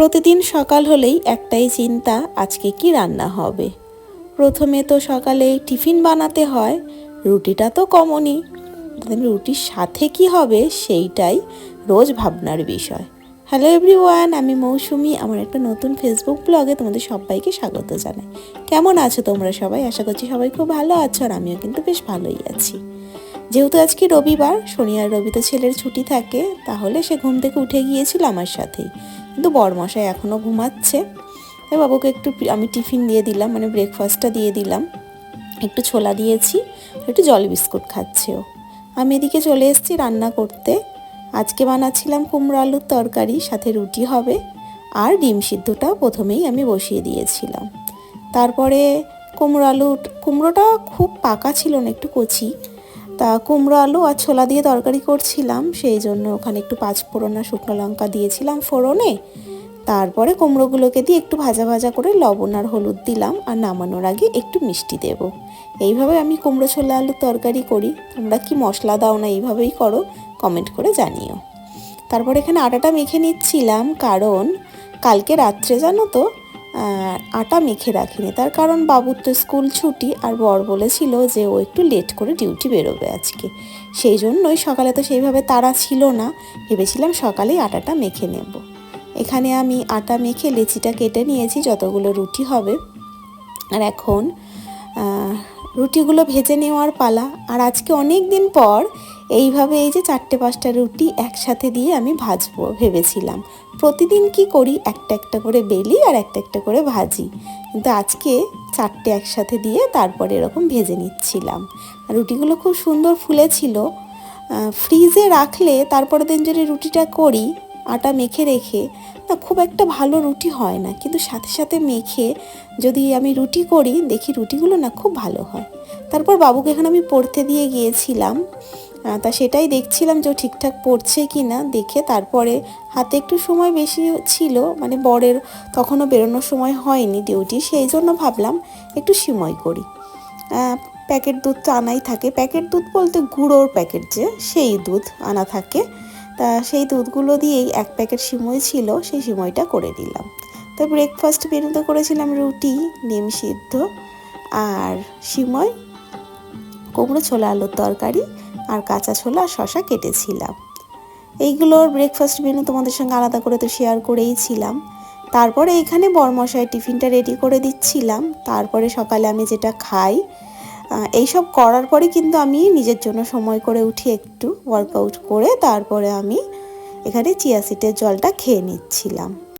প্রতিদিন সকাল হলেই একটাই চিন্তা, আজকে কি রান্না হবে। প্রথমে তো সকালে টিফিন বানাতে হয়, রুটিটা তো কমনই, রুটির সাথে কি হবে সেইটাই রোজ ভাবনার বিষয়। হ্যালো এভরিওয়ান, আমি মৌসুমি। আমার একটা নতুন ফেসবুক ব্লগে তোমাদের সবাইকে স্বাগত জানাই। কেমন আছো তোমরা সবাই? আশা করছি সবাই খুব ভালো আছো, আর আমিও কিন্তু বেশ ভালোই আছি। যেহেতু আজকে রবিবার, শনি আর রবি তো ছেলের ছুটি থাকে, তাহলে সে ঘুম থেকে উঠে গিয়েছিল আমার সাথেই, কিন্তু বরমশাই এখনও ঘুমাচ্ছে। তাই বাবুকে একটু আমি টিফিন দিয়ে দিলাম, মানে ব্রেকফাস্টটা দিয়ে দিলাম। একটু ছোলা দিয়েছি, একটু জল বিস্কুট খাচ্ছে ও। আমি এদিকে চলে এসেছি রান্না করতে। আজকে বানাচ্ছিলাম কুমড়ো আলুর তরকারি, সাথে রুটি হবে, আর ডিম সিদ্ধটাও প্রথমেই আমি বসিয়ে দিয়েছিলাম। তারপরে কুমড়োটা খুব পাকা ছিল না, একটু কচি। তা কুমড়ো আলু আর ছোলা দিয়ে তরকারি করছিলাম, সেই জন্য ওখানে একটু পাঁচফোড়ন আর শুকনো লঙ্কা দিয়েছিলাম ফোড়নে। তারপরে কুমড়োগুলোকে দিয়ে একটু ভাজা ভাজা করে লবণ আর হলুদ দিলাম, আর নামানোর আগে একটু মিষ্টি দেব। এইভাবে আমি কুমড়ো ছোলা আলুর তরকারি করি। তোমরা কি মশলা দাও না এইভাবেই করো? কমেন্ট করে জানিও। তারপর এখানে আটাটা মেখে নিচ্ছিলাম, কারণ কালকে রাত্রে জানো তো আটা মেখে রাখিনি। তার কারণ বাবুর তো স্কুল ছুটি, আর বর বলেছিল যে ও একটু লেট করে ডিউটি বেরোবে আজকে। সেই জন্যই সকালে তো সেইভাবে তাড়া ছিল না, ভেবেছিলাম সকালেই আটাটা মেখে নেব। এখানে আমি আটা মেখে লেচিটা কেটে নিয়েছি, যতগুলো রুটি হবে। আর এখন রুটিগুলো ভেজে নেওয়ার পালা। আর আজকে অনেক দিন পর এইভাবে এই যে 4-5টা রুটি একসাথে দিয়ে আমি ভাজবো ভেবেছিলাম। প্রতিদিন কি করি, একটা একটা করে বেলি আর একটা একটা করে ভাজি, কিন্তু আজকে 4টে একসাথে দিয়ে তারপরে এরকম ভেজে নিচ্ছিলাম। আর রুটিগুলো খুব সুন্দর ফুলেছিল। ফ্রিজে রাখলে তারপরের দিন যদি রুটিটা করি আটা মেখে রেখে, না খুব একটা ভালো রুটি হয় না, কিন্তু সাথে সাথে মেখে যদি আমি রুটি করি দেখি রুটিগুলো না খুব ভালো হয়। তারপর বাবুকে এখানে আমি পড়তে দিয়ে গিয়েছিলাম, তা সেটাই দেখছিলাম যে ও ঠিকঠাক পড়ছে কি না দেখে। তারপরে হাতে একটু সময় বেশি ছিল, মানে বরের তখনও বেরোনোর সময় হয়নি ডিউটি, সেই জন্য ভাবলাম একটু সিমই করি। প্যাকেট দুধ তো আনাই থাকে, প্যাকেট দুধ বলতে গুঁড়োর প্যাকেট যে, সেই দুধ আনা থাকে। তা সেই দুধগুলো দিয়েই 1 প্যাকেট সিমই ছিল, সেই সিমইটা করে দিলাম। তো ব্রেকফাস্ট মেনুতে করেছিলাম রুটি, ডিম সিদ্ধ আর সিমই, কুমড়ো ছোলা আলুর তরকারি, আর কাঁচা ছোলা আর শসা কেটেছিলাম। এইগুলোর ব্রেকফাস্ট মেনু তোমাদের সঙ্গে আলাদা করে তো শেয়ার করেই ছিলাম। তারপরে এইখানে বরমশাই টিফিনটা রেডি করে দিচ্ছিলাম। তারপরে সকালে আমি যেটা খাই, এইসব করার পরে কিন্তু আমি নিজের জন্য সময় করে উঠি, একটু ওয়ার্কআউট করে তারপরে আমি এখানে চিয়া সিডের জলটা খেয়ে নিচ্ছিলাম।